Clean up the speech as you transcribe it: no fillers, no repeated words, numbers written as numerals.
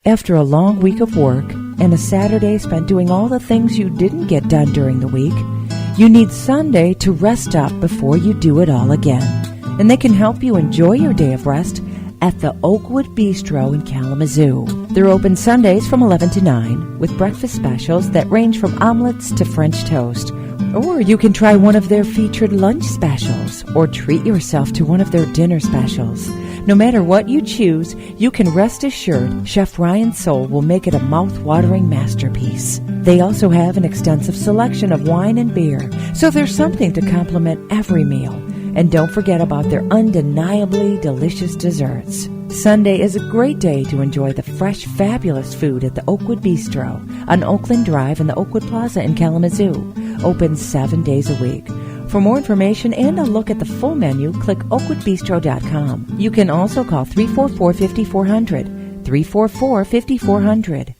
After a long week of work and a Saturday spent doing all the things you didn't get done during the week, you need Sunday to rest up before you do it all again. And they can help you enjoy your day of rest at the Oakwood Bistro in Kalamazoo. They're open Sundays from 11 to 9 with breakfast specials that range from omelets to French toast. Or you can try one of their featured lunch specials or treat yourself to one of their dinner specials. No matter what you choose, you can rest assured Chef Ryan Soul will make it a mouth-watering masterpiece. They also have an extensive selection of wine and beer, so there's something to complement every meal. And don't forget about their undeniably delicious desserts. Sunday is a great day to enjoy the fresh, fabulous food at the Oakwood Bistro on Oakland Drive in the Oakwood Plaza in Kalamazoo. Open 7 days a week. For more information and a look at the full menu, click oakwoodbistro.com. You can also call 344-5400, 344-5400.